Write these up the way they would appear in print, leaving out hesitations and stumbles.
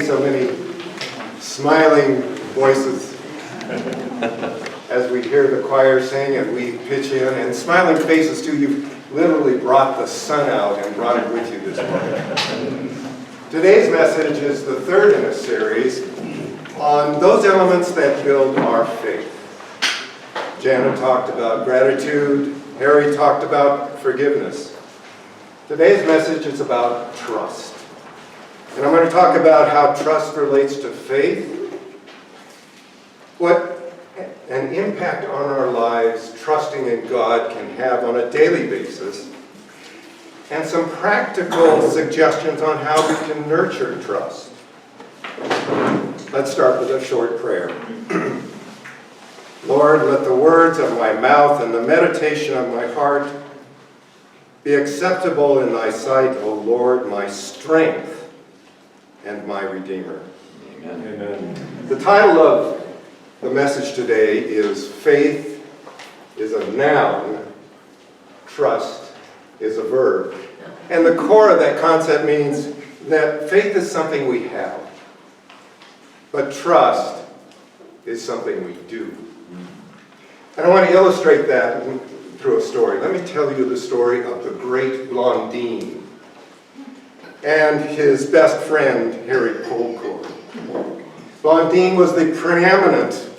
so many smiling voices as we hear the choir sing and we pitch in, and smiling faces too. You've literally brought the sun out and brought it with you this morning. Today's message is the third in a series on those elements that build our faith. Jana talked about gratitude. Harry talked about forgiveness. Today's message is about trust. And I'm going to talk about how trust relates to faith, what an impact on our lives trusting in God can have on a daily basis, and some practical suggestions on how we can nurture trust. Let's start with a short prayer. Lord, let the words of my mouth and the meditation of my heart be acceptable in thy sight, O Lord, my strength and my Redeemer. Amen. Amen. The title of the message today is Faith is a Noun, Trust is a Verb. And the core of that concept means that faith is something we have, but trust is something we do. And I want to illustrate that through a story. Let me tell you the story of the great Blondine and his best friend, Harry Polcourt. Blondine was the preeminent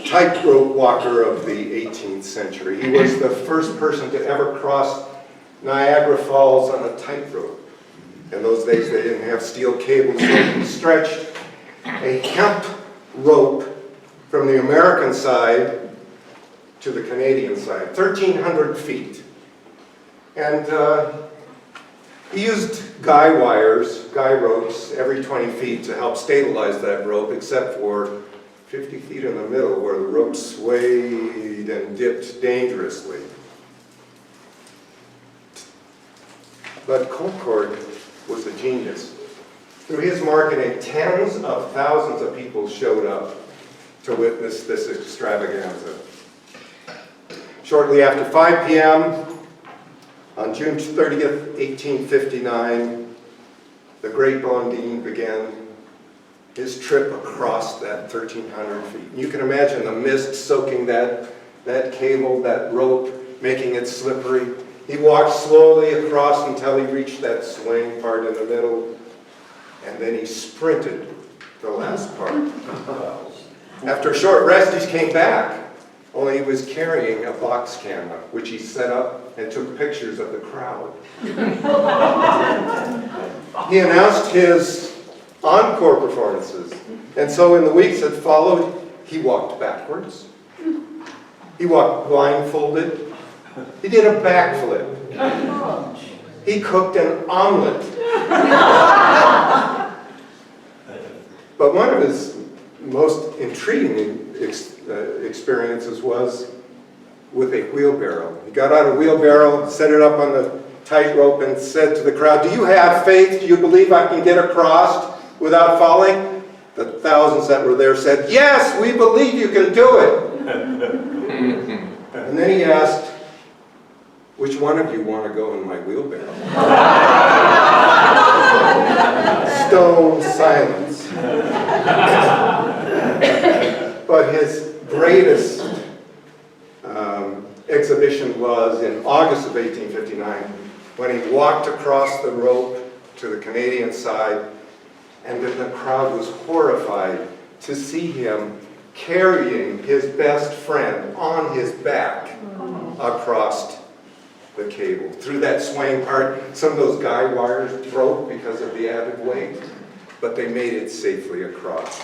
tightrope walker of the 18th century. He was the first person to ever cross Niagara Falls on a tightrope. In those days, they didn't have steel cables, so he stretched a hemp rope from the American side to the Canadian side, 1,300 feet. And he used guy ropes, every 20 feet to help stabilize that rope, except for 50 feet in the middle where the rope swayed and dipped dangerously. But Polcourt was a genius. Through his marketing, tens of thousands of people showed up to witness this extravaganza. Shortly after 5 p.m., on June 30th, 1859, the great Blondine began his trip across that 1,300 feet. You can imagine the mist soaking that cable, that rope, making it slippery. He walked slowly across until he reached that swing part in the middle, and then he sprinted the last part. After a short rest, he came back, only he was carrying a box camera, which he set up and took pictures of the crowd. He announced his encore performances, and so in the weeks that followed, he walked backwards. He walked blindfolded. He did a backflip. He cooked an omelet. But one of his most intriguing experiences was with a wheelbarrow. He got out a wheelbarrow, set it up on the tightrope, and said to the crowd, "Do you have faith? Do you believe I can get across without falling?" The thousands that were there said, "Yes, we believe you can do it." And then he asked, "Which one of you want to go in my wheelbarrow?" Stone silence. But his greatest exhibition was in August of 1859, when he walked across the rope to the Canadian side, and then the crowd was horrified to see him carrying his best friend on his back across the cable. Through that swaying part, some of those guy wires broke because of the added weight, but they made it safely across.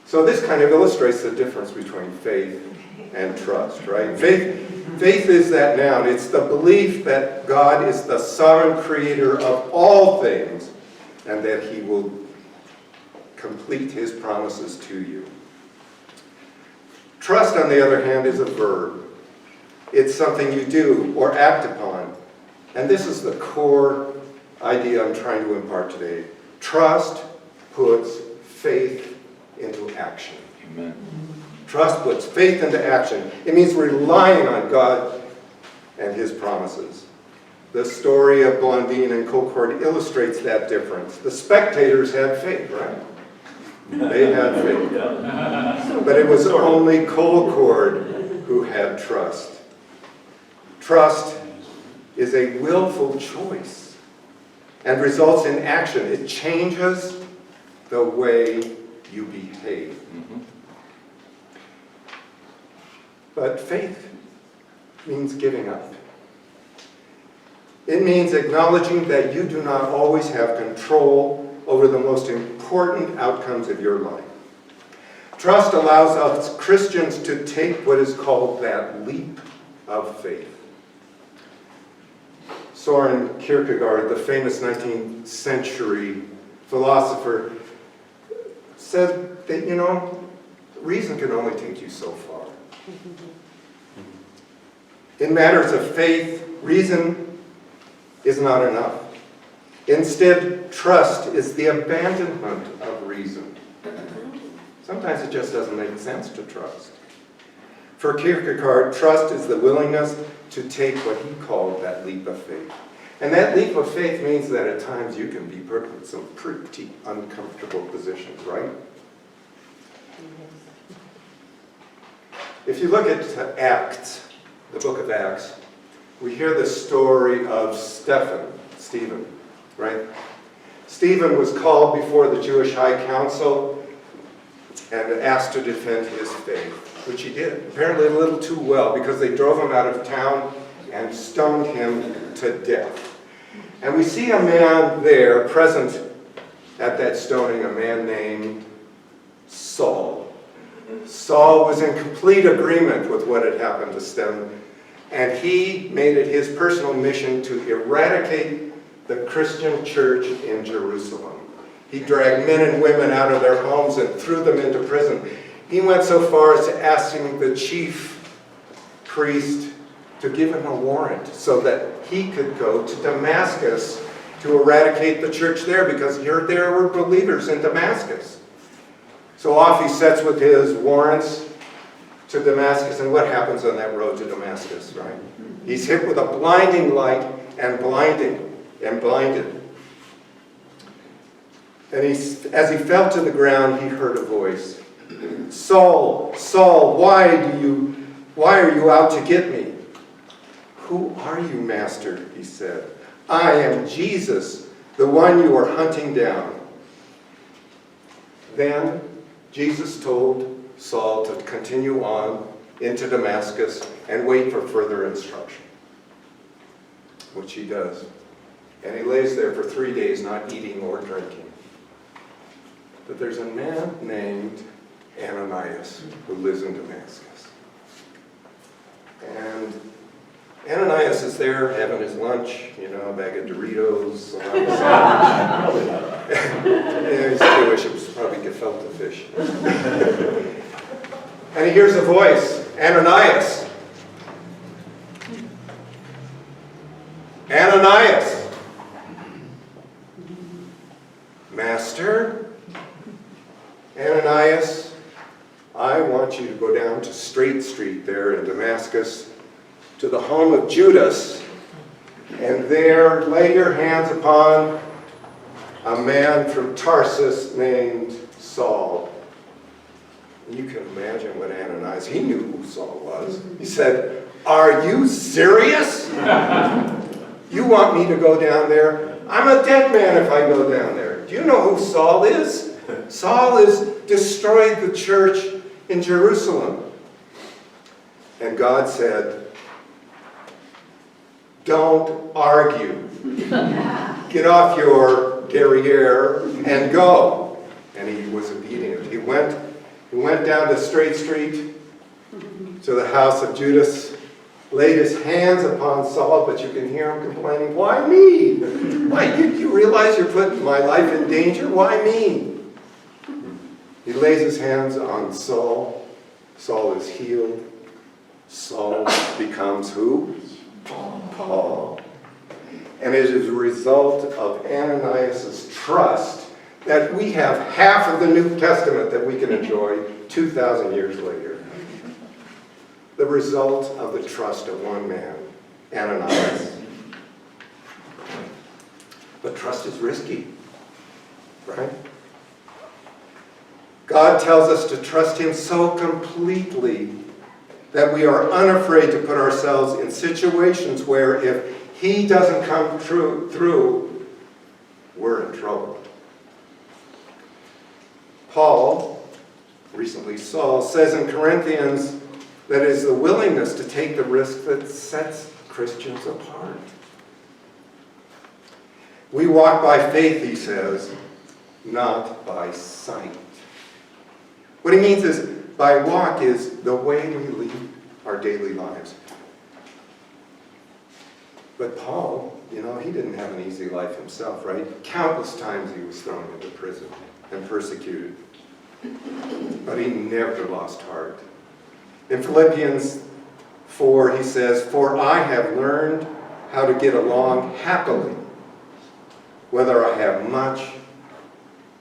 So this kind of illustrates the difference between faith and trust, right? Faith is that noun. It's the belief that God is the sovereign creator of all things and that he will complete his promises to you. Trust, on the other hand, is a verb. It's something you do or act upon. And this is the core idea I'm trying to impart today. Trust puts faith into action. Amen. Trust puts faith into action. It means relying on God and his promises. The story of Blondine and Colcord illustrates that difference. The spectators had faith, right? They had faith. But it was only Colcord who had trust. Trust is a willful choice and results in action. It changes the way you behave. But faith means giving up. It means acknowledging that you do not always have control over the most important outcomes of your life. Trust allows us Christians to take what is called that leap of faith. Soren Kierkegaard, the famous 19th century philosopher, said that, reason can only take you so far. In matters of faith, reason is not enough. Instead, trust is the abandonment of reason. Sometimes it just doesn't make sense to trust. For Kierkegaard, trust is the willingness to take what he called that leap of faith. And that leap of faith means that at times you can be put in some pretty uncomfortable positions, right? If you look at Acts, the book of Acts, we hear the story of Stephen, right? Stephen was called before the Jewish High Council and asked to defend his faith, which he did, apparently a little too well, because they drove him out of town and stoned him to death. And we see a man there present at that stoning, a man named Saul. Saul was in complete agreement with what had happened to Stephen, and he made it his personal mission to eradicate the Christian church in Jerusalem. He dragged men and women out of their homes and threw them into prison. He went so far as to asking the chief priest to give him a warrant so that he could go to Damascus to eradicate the church there, because there were believers in Damascus. So off he sets with his warrants to Damascus, and what happens on that road to Damascus, right? He's hit with a blinding light and blinded. And as he fell to the ground, he heard a voice. Saul, Saul, why are you out to get me? Who are you, Master? He said. I am Jesus, the one you are hunting down. Then Jesus told Saul to continue on into Damascus and wait for further instruction, which he does. And he lays there for 3 days, not eating or drinking. But there's a man named Ananias who lives in Damascus. And Ananias is there having his lunch, a bag of Doritos, a sandwich. Yeah, he's Jewish, it was probably gefilte fish. And he hears a voice, Ananias. Ananias. Master, Ananias, I want you to go down to Straight Street there in Damascus, to the home of Judas, and there lay your hands upon a man from Tarsus named Saul. You can imagine what Ananias, he knew who Saul was. He said, are you serious? You want me to go down there? I'm a dead man if I go down there. Do you know who Saul is? Saul has destroyed the church in Jerusalem. And God said, don't argue. Get off your derriere and go. And he was obedient. He went down to Straight Street to the house of Judas, laid his hands upon Saul, but you can hear him complaining, why me? Why, you realize you're putting my life in danger? Why me? He lays his hands on Saul. Saul is healed. Saul becomes who? Paul. And it is a result of Ananias' trust that we have half of the New Testament that we can enjoy 2,000 years later. The result of the trust of one man, Ananias. But trust is risky, right? God tells us to trust him so completely that we are unafraid to put ourselves in situations where if he doesn't come through, we're in trouble. Paul, recently Saul, says in Corinthians that it is the willingness to take the risk that sets Christians apart. We walk by faith, he says, not by sight. What he means is, by walk is the way we lead our daily lives. But Paul, he didn't have an easy life himself, right? Countless times he was thrown into prison and persecuted. But he never lost heart. In Philippians 4, he says, "For I have learned how to get along happily, whether I have much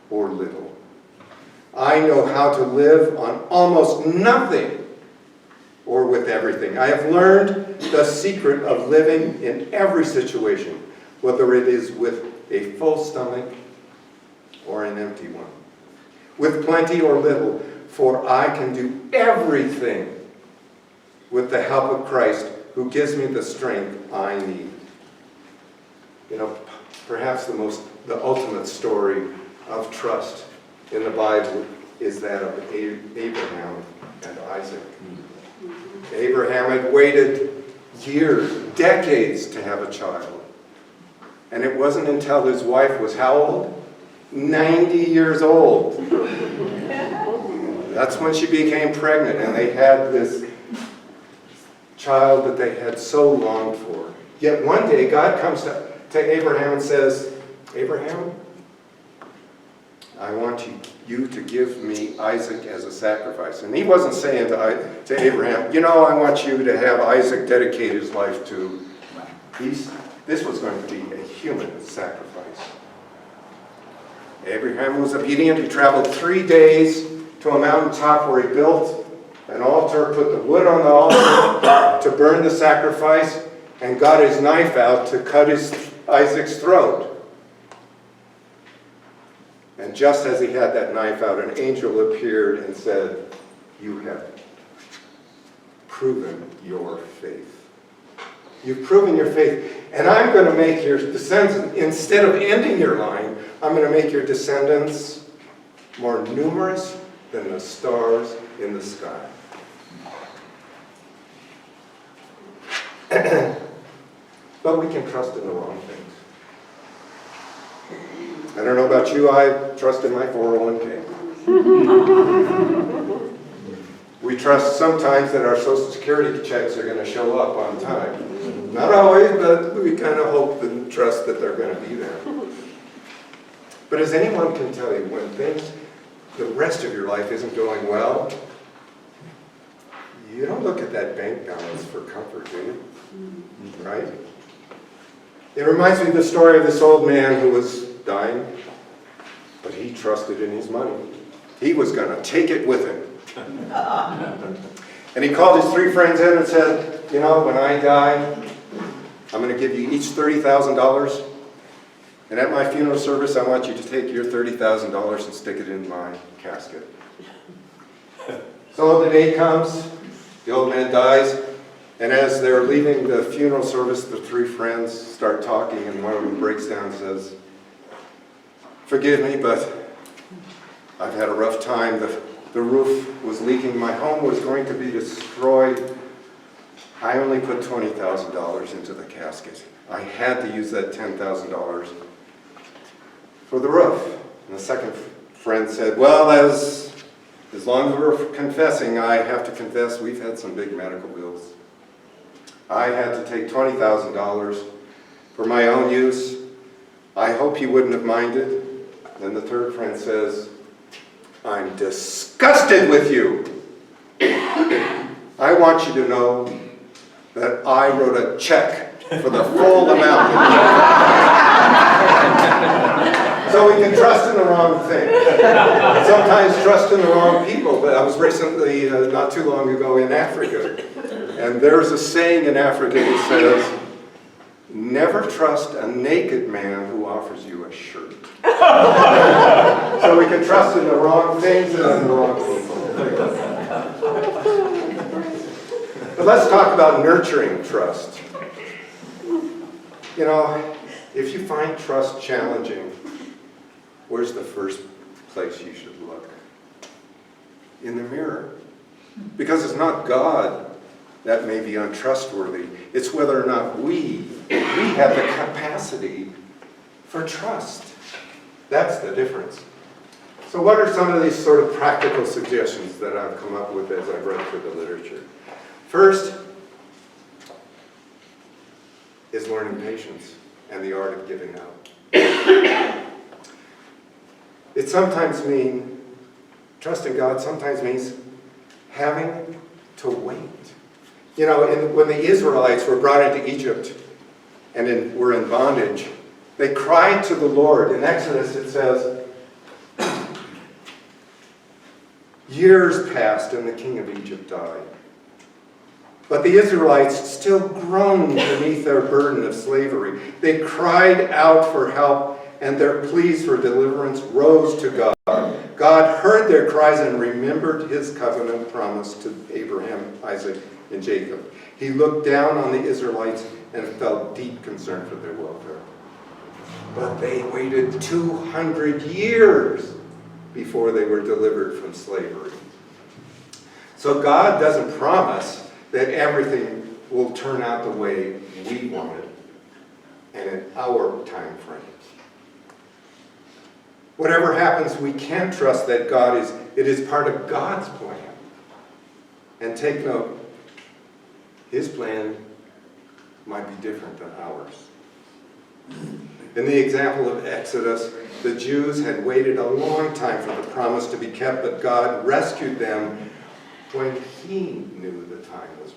or little. I know how to live on almost nothing or with everything. I have learned the secret of living in every situation, whether it is with a full stomach or an empty one, with plenty or little, for I can do everything with the help of Christ who gives me the strength I need." Perhaps the ultimate story of trust in the Bible is that of Abraham and Isaac. Abraham had waited years, decades to have a child. And it wasn't until his wife was how old? 90 years old. That's when she became pregnant, and they had this child that they had so longed for. Yet one day God comes to Abraham and says, "Abraham, I want you to give me Isaac as a sacrifice." And he wasn't saying to Abraham, I want you to have Isaac dedicate his life to. This was going to be a human sacrifice. Abraham was obedient. He traveled 3 days to a mountaintop where he built an altar, put the wood on the altar to burn the sacrifice, and got his knife out to cut Isaac's throat. And just as he had that knife out, an angel appeared and said, "You have proven your faith. You've proven your faith. And I'm going to make your descendants, instead of ending your line, I'm going to make your descendants more numerous than the stars in the sky." But we can trust in the wrong things. I don't know about you, I trust in my 401k. We trust sometimes that our Social Security checks are going to show up on time. Not always, but we kind of hope and trust that they're going to be there. But as anyone can tell you, when the rest of your life isn't going well, you don't look at that bank balance for comfort, do you? Right? It reminds me of the story of this old man who was dying, but he trusted in his money. He was going to take it with him. And he called his 3 friends in and said, when I die, I'm going to give you each $30,000. And at my funeral service, I want you to take your $30,000 and stick it in my casket. So the day comes, the old man dies, and as they're leaving the funeral service, the 3 friends start talking, and one of them breaks down and says, "Forgive me, but I've had a rough time. The roof was leaking. My home was going to be destroyed. I only put $20,000 into the casket. I had to use that $10,000 for the roof." And the second friend said, "Well, as long as we're confessing, I have to confess we've had some big medical bills. I had to take $20,000 for my own use. I hope you wouldn't have minded." Then the third friend says, "I'm disgusted with you. I want you to know that I wrote a check for the full amount." So we can trust in the wrong thing. Sometimes trust in the wrong people. But I was recently, not too long ago, in Africa. And there's a saying in Africa that says, never trust a naked man who offers you a shirt. So we can trust in the wrong things and in the wrong people. But let's talk about nurturing trust. You know, if you find trust challenging, where's the first place you should look? In the mirror. Because it's not God that may be untrustworthy. It's whether or not we have the capacity for trust. That's the difference. So what are some of these sort of practical suggestions that I've come up with as I've read through the literature? First is learning patience and the art of giving up. It sometimes means, trusting God sometimes means having to wait. You know, when the Israelites were brought into Egypt and were in bondage, they cried to the Lord. In Exodus it says, years passed and the king of Egypt died. But the Israelites still groaned beneath their burden of slavery. They cried out for help, and their pleas for deliverance rose to God. God heard their cries and remembered his covenant promise to Abraham, Isaac, and Jacob. He looked down on the Israelites and felt deep concern for their welfare. But they waited 200 years before they were delivered from slavery. So God doesn't promise that everything will turn out the way we want it and in our time frame. Whatever happens, we can trust that it is part of God's plan. And take note, his plan might be different than ours. In the example of Exodus, the Jews had waited a long time for the promise to be kept, but God rescued them when he knew the time was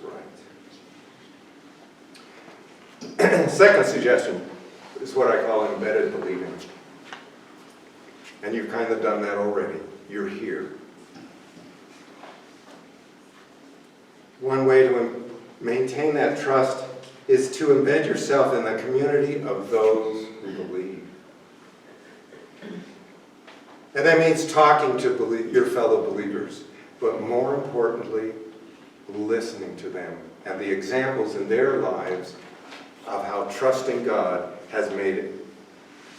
right. Second suggestion is what I call embedded believing. And you've kind of done that already. You're here. One way to maintain that trust is to embed yourself in the community of those who believe. And that means talking to your fellow believers, but more importantly, listening to them and the examples in their lives of how trusting God has made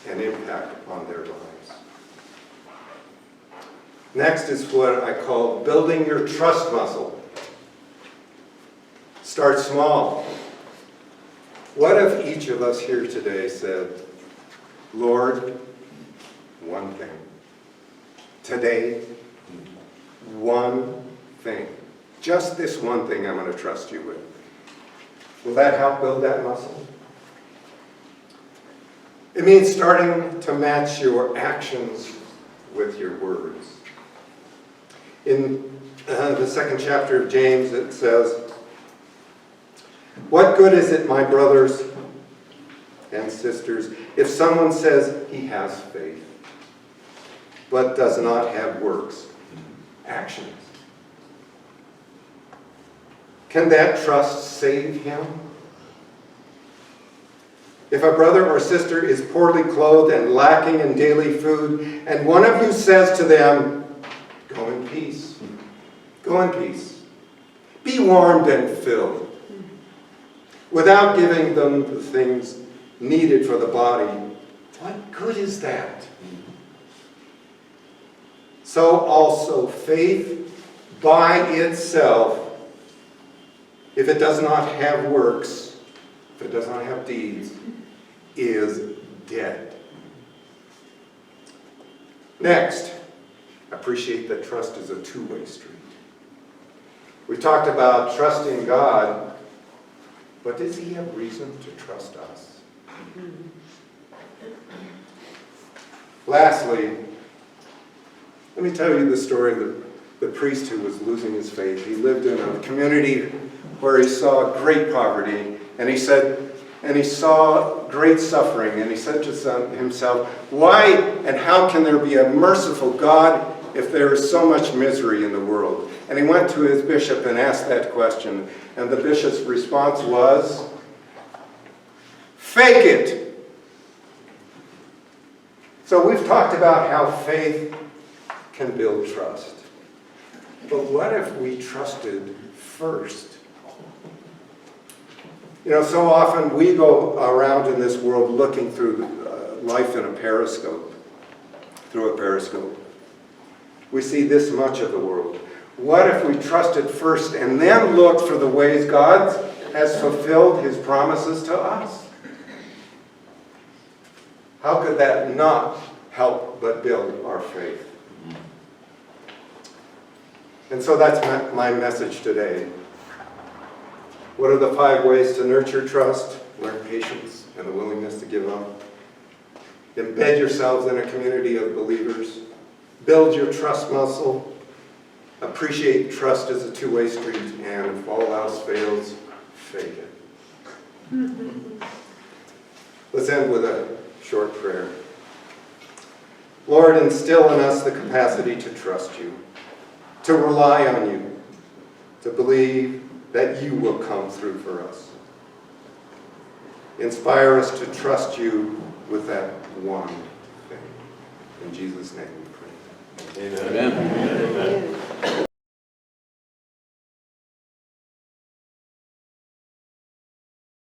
an impact on their lives. Next is what I call building your trust muscle. Start small. What if each of us here today said, Lord, one thing. Today, one thing. Just this one thing I'm going to trust you with. Will that help build that muscle? It means starting to match your actions with your words. In the second chapter of James, it says, what good is it, my brothers and sisters, if someone says he has faith, but does not have works, actions? Can that trust save him? If a brother or sister is poorly clothed and lacking in daily food, and one of you says to them, go in peace, go in peace, be warmed and filled, without giving them the things needed for the body, what good is that? So also faith by itself, if it does not have works, if it does not have deeds, is dead. Next, appreciate that trust is a two-way street. We talked about trusting God, but does he have reason to trust us? Lastly, let me tell you the story of the priest who was losing his faith. He lived in a community where he saw great poverty, and he saw great suffering, and he said to himself, why and how can there be a merciful God if there is so much misery in the world? And he went to his bishop and asked that question, and the bishop's response was, Fake it. So we've talked about how faith can build trust. But what if we trusted first? You know, so often we go around in this world looking through life in a periscope, through a periscope. We see this much of the world. What if we trusted first and then looked for the ways God has fulfilled his promises to us? How could that not help but build our faith? And so that's my message today. What are the 5 ways to nurture trust? Learn patience and the willingness to give up. Embed yourselves in a community of believers. Build your trust muscle. Appreciate trust as a two-way street. And if all else fails, fake it. Let's end with a short prayer. Lord, instill in us the capacity to trust you, to rely on you, to believe that you will come through for us. Inspire us to trust you with that one thing. In Jesus' name we pray. Amen.